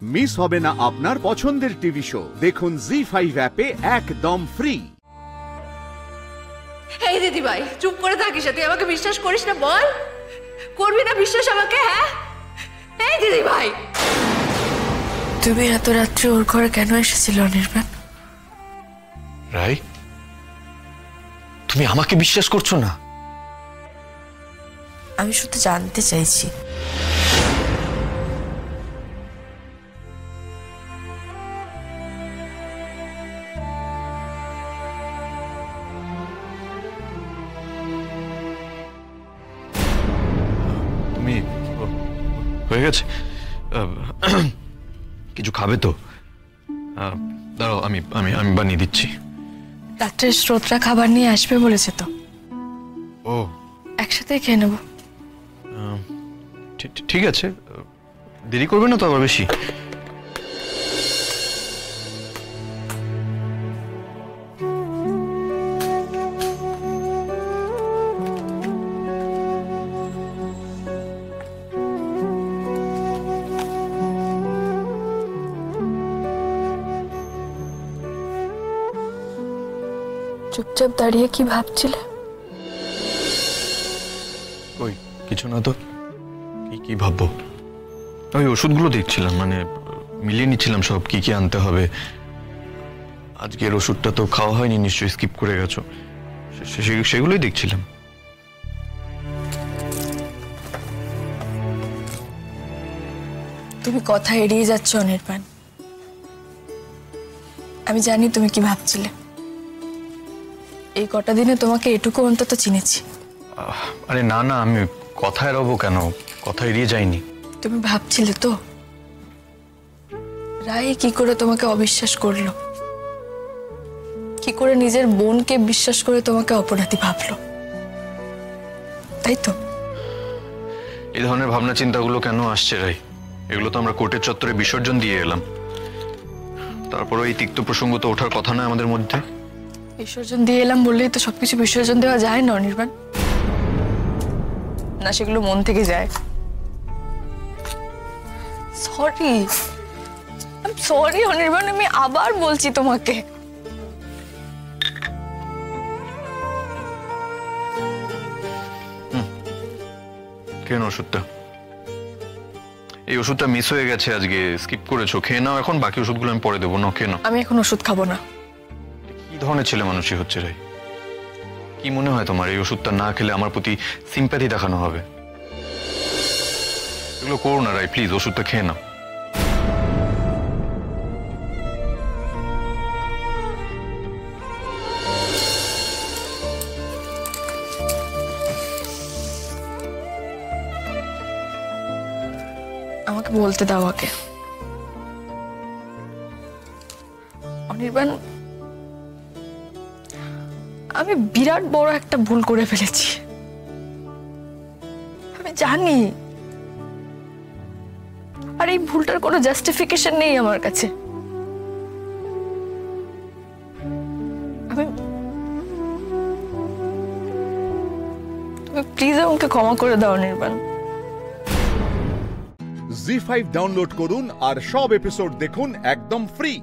Miss হবে না আপনার পছন্দের টিভি শো। দেখুন জি5 অ্যাপে একদম ফ্রি। এই দিদি ভাই, চুপ করে থাকিস, তুই আমাকে বিশ্বাস করিস না? বল, করবি না বিশ্বাস আমাকে? হ্যাঁ, এই দিদি ভাই, তুমি এত রাত্রে ওর ঘরে কেন এসেছিল অনির্বাণ? রাই, তুমি আমাকে বিশ্বাস করছো না? আমি শুধু জানতে চাইছি, তুমি হয়ে গেছে? কিছু খাবে তো? দাঁড়াও, আমি আমি আমি বানিয়ে দিচ্ছি। ডাক্তার শ্রোতরা খাবার নিয়ে আসবে বলেছে তো। ও, একসাথে খেয়ে নেব। ঠিক আছে, দেরি করবে না তো আবার বেশি? চুপচাপ দাঁড়িয়ে কি ভাবছিলে? ওই কিছু না তো, কি ভাববো? ওই ওষুধগুলো দেখছিলাম, মানে মিলিয়ে নিচ্ছিলাম সব কি কি আনতে হবে। আজকের ওষুধটা তো খাওয়া হয়নি, নিশ্চয়ই স্কিপ করে গেছো। সেগুলোই দেখছিলাম। তুমি কথা এড়িয়ে যাচ্ছ অনির্বাণ। আমি জানি তুমি কি ভাবছিলে। এই কটা দিনে তোমাকে এটুকু অন্তত চিনেছি। আরে না না, আমি কথা এড়াবো কেন? কথা এড়িয়ে যাইনি। তুমি ভাবছিলে তো রাই কি করে তোমাকে অবিশ্বাস করলো, কি করে নিজের বোনকে বিশ্বাস করে তোমাকে অপরাধী ভাবলো, তাই তো? এই ধরনের ভাবনা চিন্তাগুলো কেন আসছে রাই? এগুলো তো আমরা কোর্টের চত্বরে বিসর্জন দিয়ে এলাম। তারপরে এই তিক্ত প্রসঙ্গ তো ওঠার কথা নয় আমাদের মধ্যে। বিসর্জন দিয়ে এলাম বললেই তো সবকিছু বিসর্জন দেওয়া যায় না অনির্বাণ? না, সেগুলো মন থেকে যায়। সরি, সরি অনির্বাণ, আমি আবার বলছি তোমাকে। কেন ওষুধটা? এই ওষুধটা মিস হয়ে গেছে আজকে, স্কিপ করেছো। খেয়ে নাও এখন, বাকি ওষুধগুলো আমি পরে দেবো। না, খেয়ে নাও। আমি এখন ওষুধ খাবো না। কি ধরনের ছেলে মানুষই হচ্ছে রাই? কি মনে হয় তোমার এই ওষুধটা না খেলে আমার প্রতি সিম্প্যাথি দেখানো হবে? এগুলো করো না রাই, প্লিজ ওষুধটা খেয়ে নাও। আমাকে বলতে দাও আগে অনির্বাণ, আমি বিরাট বড় একটা ভুল করে ফেলেছি। আমি জানি, আর এই ভুলটার কোনো জাস্টিফিকেশন নেই আমার কাছে। তুমি প্লিজ আমাকে ক্ষমা করে দাও অনির্বাণ। জি5 ডাউনলোড করুন আর সব এপিসোড দেখুন একদম ফ্রি।